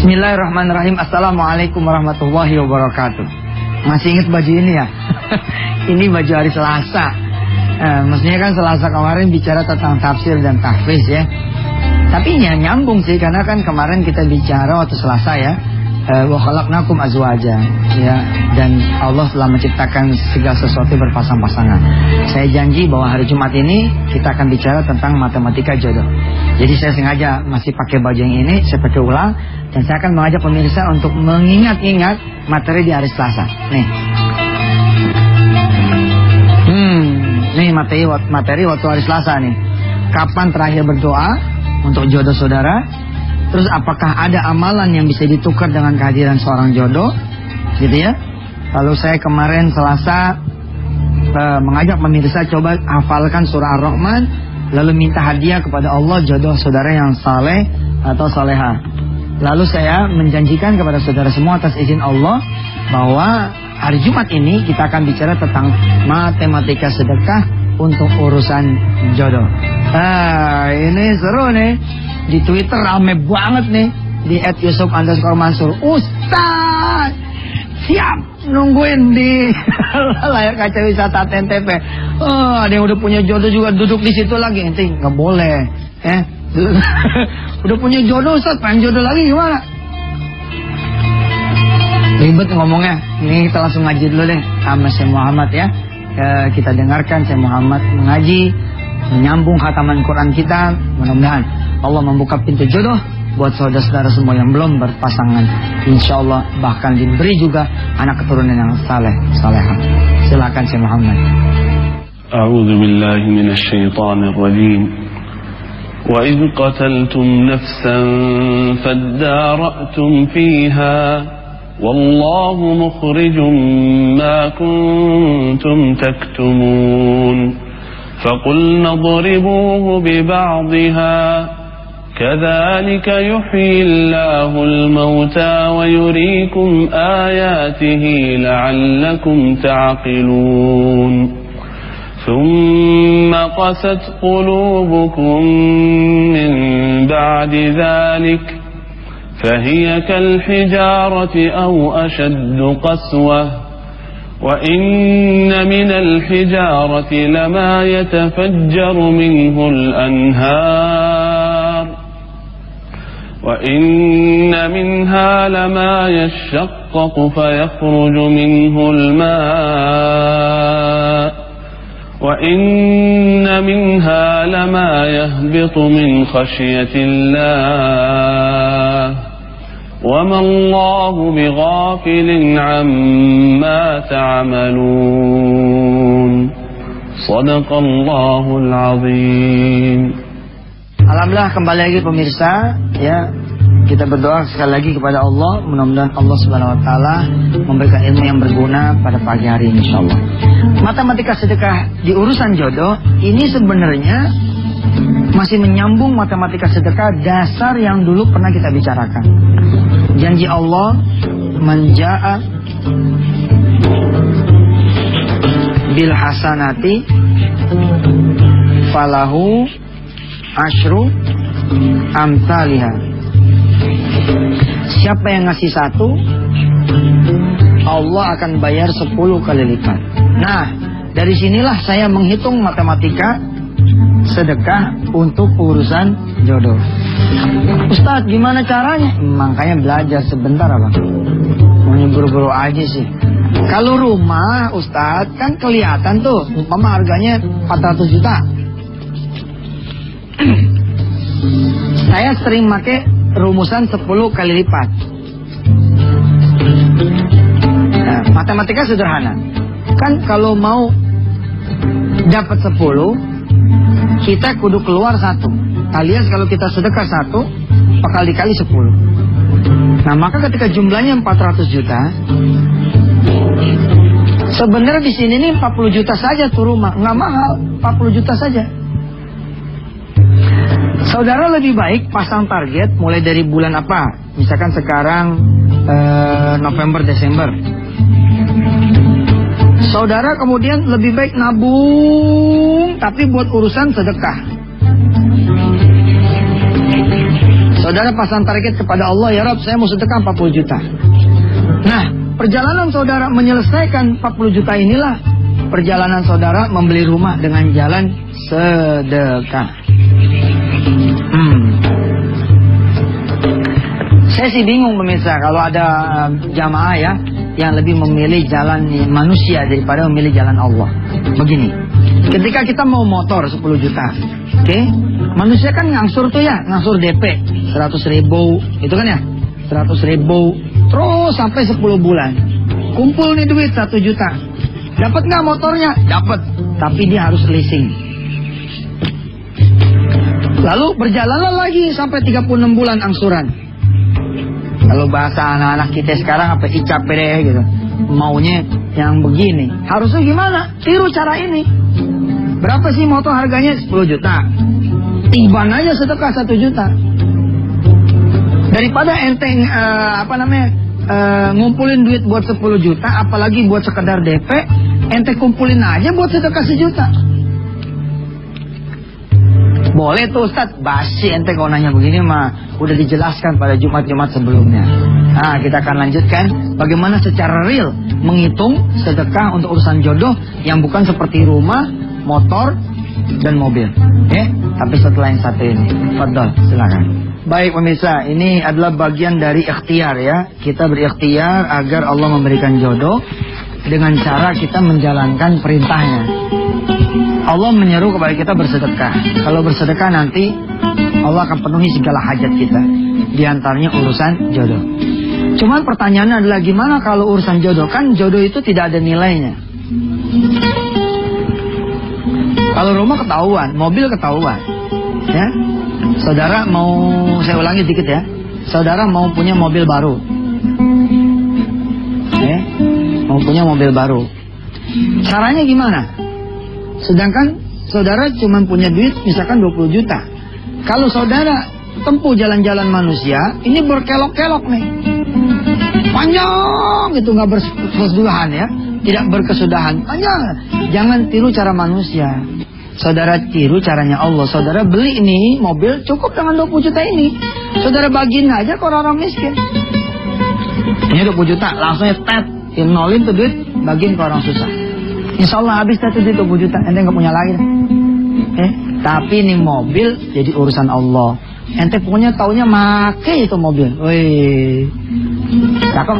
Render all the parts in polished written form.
Bismillahirrahmanirrahim. Assalamualaikum warahmatullahi wabarakatuh. Masih ingat baju ini ya? Ini baju hari Selasa. Maksudnya kan Selasa kemarin bicara tentang tafsir dan tahfiz ya. Tapi ya nyambung sih, karena kan kemarin kita bicara waktu Selasa ya, wa khalaqnakum azwaja ya, dan Allah telah menciptakan segala sesuatu berpasang-pasangan. Saya janji bahwa hari Jumat ini kita akan bicara tentang matematika jodoh. Jadi saya sengaja masih pakai baju yang ini, saya pakai ulang, dan saya akan mengajak pemirsa untuk mengingat-ingat materi di hari Selasa. Nih materi waktu hari Selasa nih. Kapan terakhir berdoa untuk jodoh saudara? Terus apakah ada amalan yang bisa ditukar dengan kehadiran seorang jodoh? Gitu ya. Lalu saya kemarin Selasa mengajak pemirsa coba hafalkan surah Ar-Rahman, lalu minta hadiah kepada Allah jodoh saudara yang saleh atau saleha. Lalu saya menjanjikan kepada saudara semua atas izin Allah bahwa hari Jumat ini kita akan bicara tentang matematika sedekah untuk urusan jodoh. Ini seru nih. Di Twitter rame banget nih, di @yusuf_mansur. Ustaz, siap nungguin di layar kaca wisata TNTP. Ada yang udah punya jodoh juga duduk di situ lagi. Ente nggak boleh, udah punya jodoh Ustaz, pengen jodoh lagi gimana? Ribet ngomongnya. Ini kita langsung ngaji dulu deh sama Syekh Muhammad ya. Kita dengarkan Syekh Muhammad mengaji, menyambung khataman Quran kita. Mudah-mudahan Allah membuka pintu jodoh buat saudara-saudara semua yang belum berpasangan. Insya Allah bahkan diberi juga anak keturunan yang saleh, salehah. Silakan Syekh Muhammad. A'udzu billahi minasy syaithanir rajim. Wa idz qataltum nafsan fadara'tum fiha wallahu mukhrijum ma kuntum taktumun. فقلنا اضربوه ببعضها كذلك يحيي الله الموتى ويريكم آياته لعلكم تعقلون ثم قست قلوبكم من بعد ذلك فهي كالحجارة أو أشد قسوة وإن من الحجارة لما يتفجر منه الأنهار وإن منها لما يشقق فيخرج منه الماء وإن منها لما يهبط من خشية الله وما الله بغافل عما تعملون صدق الله العظيم. Alhamdulillah, kembali lagi pemirsa ya. Kita berdoa sekali lagi kepada Allah, mudah-mudahan Allah Subhanahu wa taala memberikan ilmu yang berguna pada pagi hari ini insyaallah. Matematika sedekah di urusan jodoh ini sebenarnya masih menyambung matematika sedekah dasar yang dulu pernah kita bicarakan. Janji Allah, manja'a bil hasanati falahu asyru amsalihha. Siapa yang ngasih satu, Allah akan bayar 10 kali lipat. Nah, dari sinilah saya menghitung matematika sedekah untuk urusan jodoh. Ustaz, gimana caranya? Makanya belajar sebentar abang. Mau buru-buru aja sih. Kalau rumah Ustaz kan kelihatan tuh, umpama harganya 400 juta. Saya sering pakai rumusan 10 kali lipat. Nah, matematika sederhana. Kan kalau mau dapat 10, kita kudu keluar 1. Alias kalau kita sedekah 1, bakal dikali 10. Nah, maka ketika jumlahnya 400 juta, sebenarnya di sini nih 40 juta saja tuh rumah, nggak mahal, 40 juta saja. Saudara lebih baik pasang target mulai dari bulan apa? Misalkan sekarang November, Desember. Saudara kemudian lebih baik nabung, tapi buat urusan sedekah. Saudara pasang target kepada Allah, ya Rabb, saya mau sedekah 40 juta. Nah, perjalanan saudara menyelesaikan 40 juta inilah perjalanan saudara membeli rumah dengan jalan sedekah. Saya sih bingung pemirsa kalau ada jamaah ya yang lebih memilih jalan manusia daripada memilih jalan Allah. Begini, ketika kita mau motor 10 juta, oke? Manusia kan ngangsur tuh ya, ngangsur DP 100.000, itu kan ya, 100.000, terus sampai 10 bulan. Kumpul nih duit 1 juta. Dapat nggak motornya? Dapat, tapi dia harus leasing. Lalu berjalanlah lagi sampai 36 bulan angsuran. Kalau bahasa anak-anak kita sekarang apa icap deh gitu. Maunya yang begini. Harusnya gimana? Tiru cara ini. Berapa sih motor harganya? 10 juta. Tiban aja sedekah 1 juta. Daripada enteng ngumpulin duit buat 10 juta, apalagi buat sekedar DP, ente kumpulin aja buat sedekah 1 juta. Boleh tuh Ustaz, basi ente kalau nanya begini mah udah dijelaskan pada Jumat-Jumat sebelumnya. Nah, kita akan lanjutkan bagaimana secara real menghitung sedekah untuk urusan jodoh yang bukan seperti rumah, motor, dan mobil. Tapi setelah yang satu ini. Fadol, silakan. Baik pemirsa, ini adalah bagian dari ikhtiar ya. Kita berikhtiar agar Allah memberikan jodoh dengan cara kita menjalankan perintahnya. Allah menyeru kepada kita bersedekah. Kalau bersedekah nanti Allah akan penuhi segala hajat kita. Di antaranya urusan jodoh. Cuman pertanyaannya adalah gimana kalau urusan jodoh? Kan jodoh itu tidak ada nilainya. Kalau rumah ketahuan, mobil ketahuan. Ya. Saudara mau, saya ulangi sedikit ya. Saudara mau punya mobil baru. Mau punya mobil baru. Caranya gimana? Sedangkan saudara cuma punya duit misalkan 20 juta. Kalau saudara tempuh jalan-jalan manusia, ini berkelok-kelok nih. Panjang itu, nggak berkesudahan ya. Tidak berkesudahan, panjang. Jangan tiru cara manusia. Saudara tiru caranya Allah. Saudara beli ini mobil cukup dengan 20 juta ini. Saudara bagiin aja ke orang-orang miskin. Ini 20 juta, langsung nolin tuh duit, bagiin ke orang susah. Insya Allah habis tuh duit 20 juta, ente nggak punya lagi. Tapi ini mobil jadi urusan Allah. Ente punya taunya make itu mobil. Wih, cakep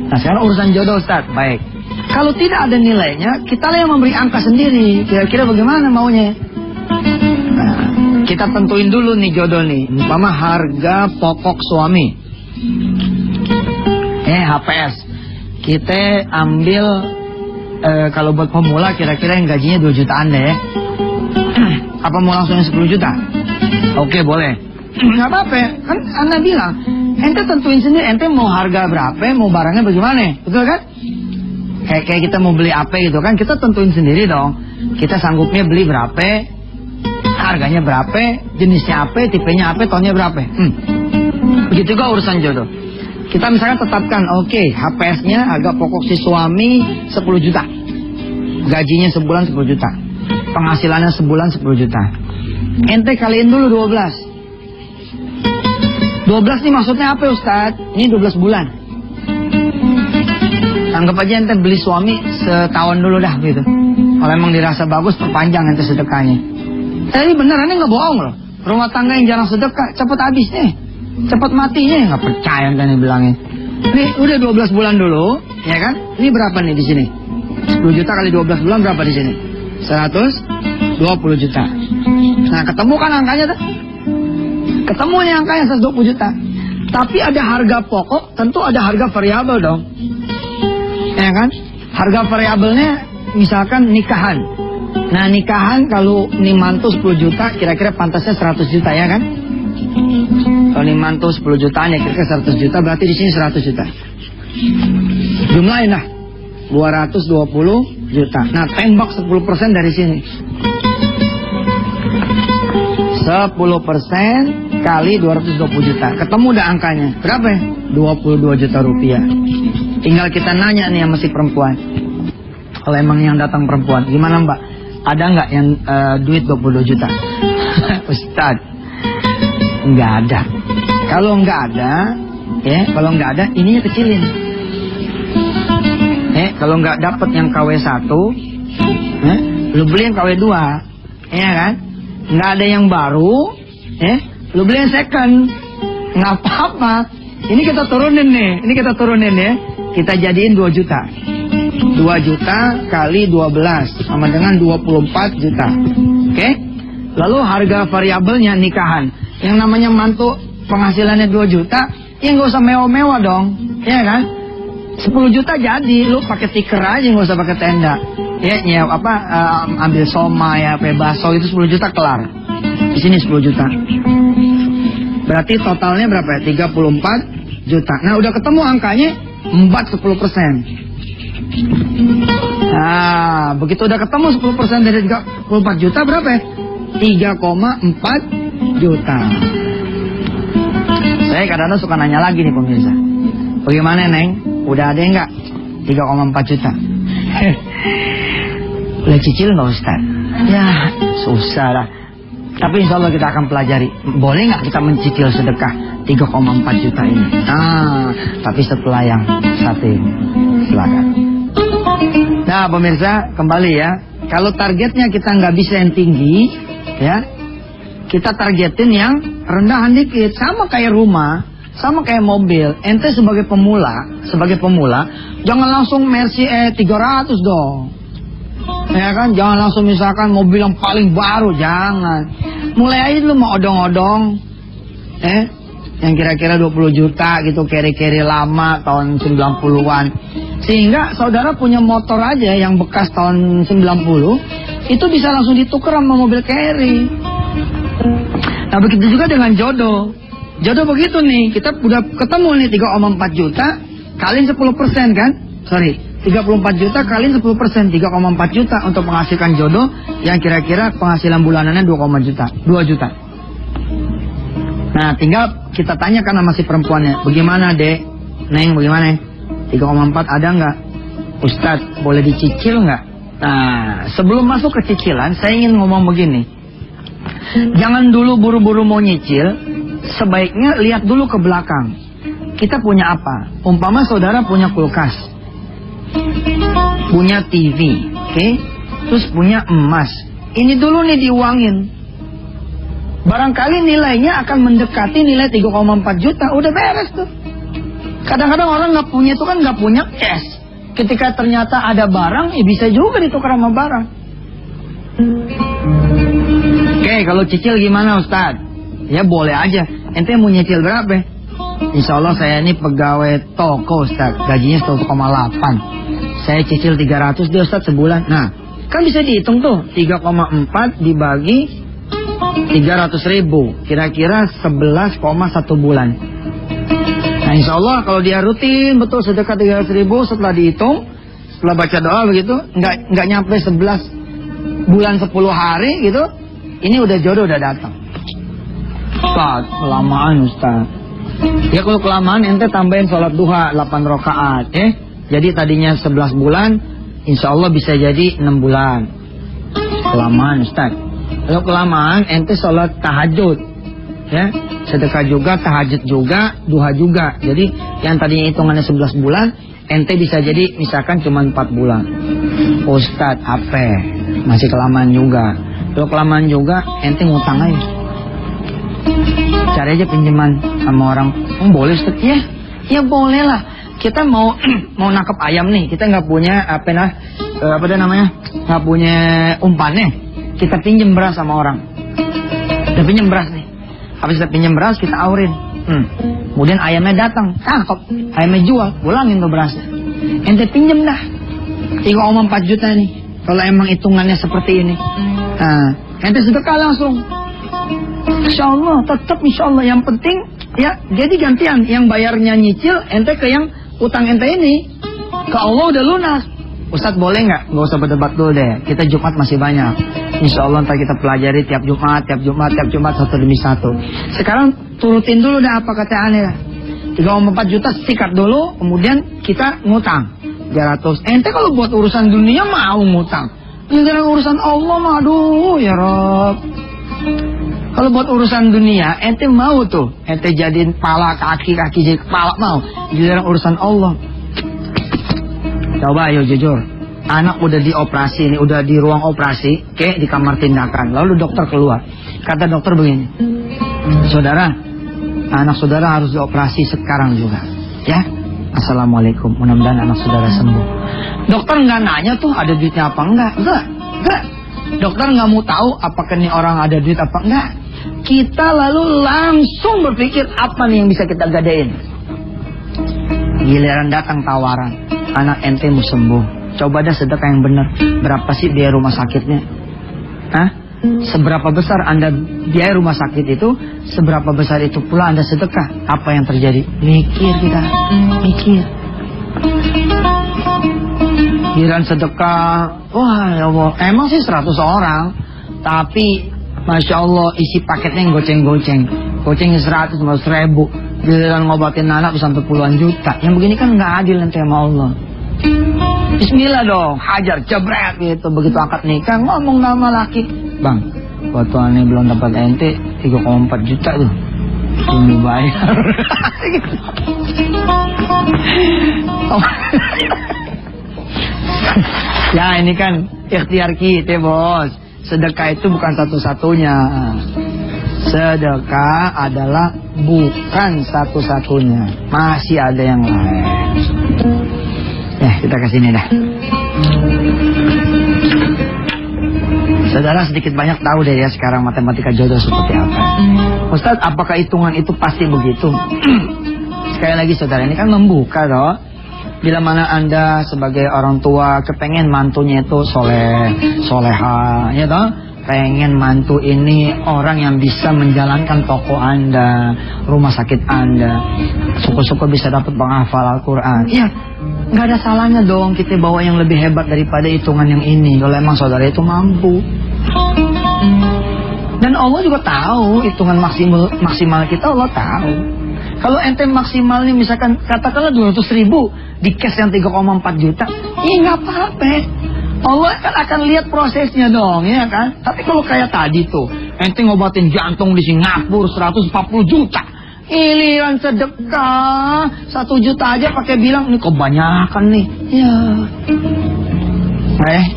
Nah sekarang urusan jodoh Ustaz. Baik. Kalau tidak ada nilainya, kita lah yang memberi angka sendiri. Kira-kira bagaimana maunya? Nah, kita tentuin dulu nih jodoh nih. Umpama harga pokok suami. HPS. Kita ambil kalau buat pemula kira-kira yang gajinya 2 jutaan deh. Apa mau langsung 10 juta? Oke, boleh. Nggak apa-apa. Kan Anda bilang, ente tentuin sendiri. Ente mau harga berapa, mau barangnya bagaimana. Betul kan? Kayak kita mau beli apa gitu kan, kita tentuin sendiri dong. Kita sanggupnya beli berapa, harganya berapa, jenisnya apa, tipenya apa, tahunnya berapa. Begitu juga urusan jodoh. Kita misalkan tetapkan, oke, HPS-nya harga pokok si suami 10 juta. Gajinya sebulan 10 juta. Penghasilannya sebulan 10 juta. Ente kaliin dulu 12. 12 nih maksudnya apa Ustaz? Ini 12 bulan. Anggap aja ente beli suami setahun dulu dah gitu. Kalau emang dirasa bagus, perpanjang ente sedekahnya. Ini beneran, ini nggak bohong loh. Rumah tangga yang jarang sedekah, cepet habis nih, cepet matinya. Nggak percaya ente bilangnya. Nih udah 12 bulan dulu, ya kan? Ini berapa nih di sini? 10 juta kali 12 bulan berapa di sini? 120 juta. Nah ketemu kan angkanya tuh? Ketemu nih angkanya 120 juta. Tapi ada harga pokok, tentu ada harga variabel dong. Ya kan? Harga variabelnya misalkan nikahan. Nah nikahan kalau nih mantu 10 juta, kira-kira pantasnya 100 juta ya kan? Kalau nih mantu 10 jutaan ya kira-kira 100 juta, berarti di sini 100 juta. Jumlahin lah 220 juta. Nah tembak 10% dari sini. 10% kali 220 juta. Ketemu udah angkanya. Berapa ya? 22 juta rupiah. Tinggal kita nanya nih sama si perempuan. Kalau emang yang datang perempuan, gimana Mbak? Ada nggak yang duit 22 juta? Ustaz, nggak ada. Kalau nggak ada, kalau nggak ada, ininya kecilin. Kalau nggak dapet yang KW1, lu beli yang KW2, ya kan? Nggak ada yang baru, lu beli yang second, nggak apa-apa. Ini kita turunin nih, ya. Kita jadiin 2 juta. 2 juta kali 12 sama dengan 24 juta. Oke? Lalu harga variabelnya nikahan. Yang namanya mantu penghasilannya 2 juta, ya nggak usah mewah-mewah dong, ya kan? 10 juta jadi, lu pakai tiker aja, nggak usah pakai tenda. Ya ambil soma ya, bakso itu 10 juta kelar. Di sini 10 juta. Berarti totalnya berapa ya? 34 juta. Nah, udah ketemu angkanya 10%. Nah, begitu udah ketemu 10% dari 34 juta berapa ya? 3,4 juta. Saya kadang-kadang suka nanya lagi nih pemirsa. Bagaimana Neng? Udah ada enggak? 3,4 juta. Boleh cicil nggak Ustaz? Ya, susah lah. Tapi insya Allah kita akan pelajari. Boleh nggak kita mencicil sedekah 3,4 juta ini? Tapi setelah yang satu ini. Silakan. Nah pemirsa, kembali ya. Kalau targetnya kita nggak bisa yang tinggi, ya, kita targetin yang rendahan dikit. Sama kayak rumah, sama kayak mobil. Ente sebagai pemula, jangan langsung Mercy 300 dong. Ya kan, jangan langsung misalkan mobil yang paling baru, jangan. Mulai aja dulu mau odong-odong, yang kira-kira 20 juta gitu, keri-keri lama tahun 90-an. Sehingga saudara punya motor aja yang bekas tahun 90, itu bisa langsung ditukar sama mobil keri. Nah begitu juga dengan jodoh. Jodoh begitu nih, kita udah ketemu nih 3,4 juta, kaliin 10% kan? 34 juta kaliin 10%, 3,4 juta untuk menghasilkan jodoh yang kira-kira penghasilan bulanannya 2 juta. Nah, tinggal kita tanyakan sama si perempuannya, bagaimana Dek? Neng, bagaimana? 3,4 ada nggak? Ustadz, boleh dicicil nggak? Nah, sebelum masuk ke cicilan, saya ingin ngomong begini. Jangan dulu buru-buru mau nyicil, sebaiknya lihat dulu ke belakang. Kita punya apa? Umpama saudara punya kulkas, punya TV, terus punya emas. Ini dulu nih diuangin. Barangkali nilainya akan mendekati nilai 3,4 juta, udah beres tuh. Kadang-kadang orang nggak punya itu kan nggak punya cash. Ketika ternyata ada barang, ya bisa juga ditukar sama barang. Oke, kalau cicil gimana Ustadz? Ya boleh aja. Ente mau nyicil berapa? Insya Allah saya ini pegawai toko Ustadz, gajinya 1,8. Saya cicil 300 dia Ustadz sebulan. Nah, kan bisa dihitung tuh 3,4 dibagi 300.000, kira-kira 11,1 bulan. Nah insya Allah kalau dia rutin betul sedekah 300.000, setelah dihitung, setelah baca doa begitu, nggak nyampe 11 bulan 10 hari gitu, ini udah jodoh udah datang. Ustaz, kelamaan Ustaz. Ya kalau kelamaan ente tambahin sholat duha 8 rakaat, Jadi tadinya 11 bulan, insya Allah bisa jadi 6 bulan. Kelamaan Ustaz. Kalau kelamaan ente sholat tahajud, ya, sedekah juga, tahajud juga, duha juga. Jadi yang tadinya hitungannya 11 bulan, ente bisa jadi misalkan cuma 4 bulan. Ustaz, apa? Masih kelamaan juga. Kalau kelamaan juga, ente ngutang aja. Cari aja pinjaman sama orang. Boleh Ustaz? Ya boleh lah. Kita mau nangkep ayam nih, kita nggak punya nggak punya umpannya. Kita pinjem beras sama orang. Kita pinjem beras nih. Habis kita pinjem beras, kita aurin. Kemudian ayamnya datang, tangkap. Ayamnya jual, pulangin tuh berasnya. Ente pinjem dah 3,4 juta nih. Kalau emang hitungannya seperti ini. Nah, ente sedekah langsung. Insya Allah, tetap insya Allah. Yang penting, ya, jadi gantian. Yang bayarnya nyicil, ente ke yang utang ente ini. Ke Allah udah lunas. Ustadz boleh nggak? Nggak usah berdebat dulu deh. Kita Jumat masih banyak. Insya Allah ntar kita pelajari tiap Jumat satu demi satu. Sekarang turutin dulu dah apa kata aneh. 3,4 juta sikat dulu, kemudian kita ngutang 300. Ente kalau buat urusan dunia mau ngutang. Ini urusan Allah mah, aduh ya Rob. Kalau buat urusan dunia, ente mau tuh, ente jadiin kepala, kaki jadi kepala, mau. Giliran urusan Allah. Coba ayo jujur, anak udah dioperasi nih, udah di ruang operasi, oke, di kamar tindakan. Lalu dokter keluar, kata dokter begini, saudara, anak saudara harus dioperasi sekarang juga, ya. Assalamualaikum, mudah-mudahan anak saudara sembuh. Dokter nggak nanya tuh ada duitnya apa enggak. Dokter nggak mau tahu apakah nih orang ada duit apa enggak. Kita lalu langsung berpikir apa nih yang bisa kita gadein. Giliran datang tawaran, anak ente mau sembuh, coba dah sedekah yang benar. Berapa sih biaya rumah sakitnya? Hah? Seberapa besar Anda biaya rumah sakit itu, seberapa besar itu pula Anda sedekah. Apa yang terjadi? Mikir kita, mikir. Giliran sedekah, wah ya Allah, emang sih 100 orang, tapi Masya Allah isi paketnya yang goceng-goceng. Gocengnya 100, 100.000. Giliran ngobatin anak bisa sampai puluhan juta. Yang begini kan nggak adil nanti sama Allah. Bismillah dong, hajar, jebret gitu. Begitu akad nikah, ngomong nama laki, bang, waktu aneh belum dapat ente 3,4 juta tuh, tunggu bayar. Ya ini kan ikhtiar kita bos. Sedekah itu bukan satu-satunya. Sedekah adalah bukan satu-satunya, masih ada yang lain. Ya kita ke sini dah. Saudara sedikit banyak tahu deh ya sekarang matematika jodoh seperti apa. Ustaz, apakah hitungan itu pasti begitu? Sekali lagi saudara, ini kan membuka toh. Bila mana Anda sebagai orang tua kepengen mantunya itu soleha, ya toh? Pengen mantu ini orang yang bisa menjalankan toko Anda, rumah sakit Anda, syukur-syukur bisa dapat penghafal Al-Quran. Iya, nggak ada salahnya dong kita bawa yang lebih hebat daripada hitungan yang ini. Kalau emang saudara itu mampu. Dan Allah juga tahu hitungan maksimal kita, Allah tahu. Kalau ente maksimalnya misalkan katakanlah 200.000 di cash yang 3,4 juta, ya nggak apa-apa. Allah kan akan lihat prosesnya dong, ya kan? Tapi kalau kayak tadi tuh, ente ngobatin jantung di Singapura 140 juta. Giliran sedekah 1 juta aja pakai bilang ini kebanyakan nih. Ya.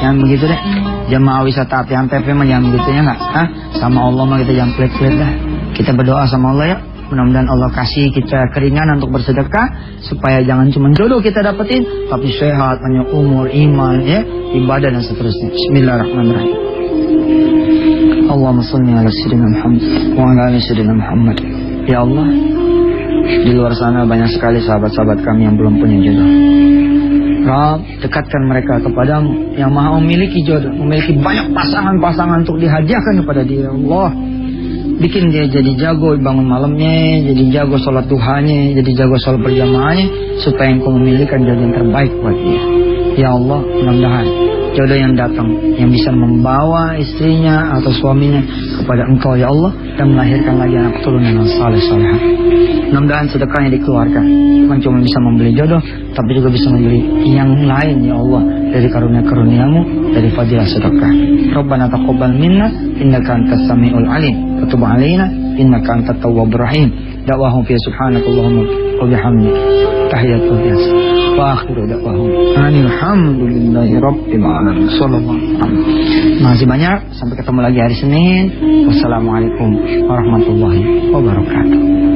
Jangan begitu deh. Jemaah wisata Antv mah jangan begitu ya nggak? Hah? Sama Allah mah kita jangan pelit-pelit dah. Kita berdoa sama Allah ya. Mudah-mudahan Allah kasih kita keringanan untuk bersedekah supaya jangan cuma jodoh kita dapetin, tapi sehat, banyak umur, iman, ya, ibadah dan seterusnya. Bismillahirrahmanirrahim. Allahumma shalli ala sayyidina Muhammad wa ala ali sayyidina Muhammad. Ya Allah, di luar sana banyak sekali sahabat-sahabat kami yang belum punya jodoh. Rabb, dekatkan mereka kepadamu yang maha memiliki jodoh, memiliki banyak pasangan-pasangan untuk dihadiahkan kepada dia. Allah, bikin dia jadi jago bangun malamnya, jadi jago sholat duhanya, jadi jago sholat berjamaahnya, supaya engkau memilihkan jodoh yang terbaik buat dia. Ya Allah, mudah-mudahan jodoh yang datang yang bisa membawa istrinya atau suaminya kepada engkau ya Allah, dan melahirkan lagi anak turunan yang saleh-salehah. Mudah-mudahan sedekahnya dikeluarkan bukan cuma bisa membeli jodoh, tapi juga bisa membeli yang lain ya Allah, dari karunia-karuniamu, dari fadilah sedekah. Rabbana taqabbal minna innaka antas samiul alim wa tub alaina innaka antat tawwabur rahim. Da'wahum fi subhanakallahumma wa bihamdika tahiyatul yas wa akhiru da'wahum alhamdulillahi rabbil alamin. Sallallahu alaihi wasallam. Masih banyak, sampai ketemu lagi hari Senin. Wassalamualaikum warahmatullahi wabarakatuh.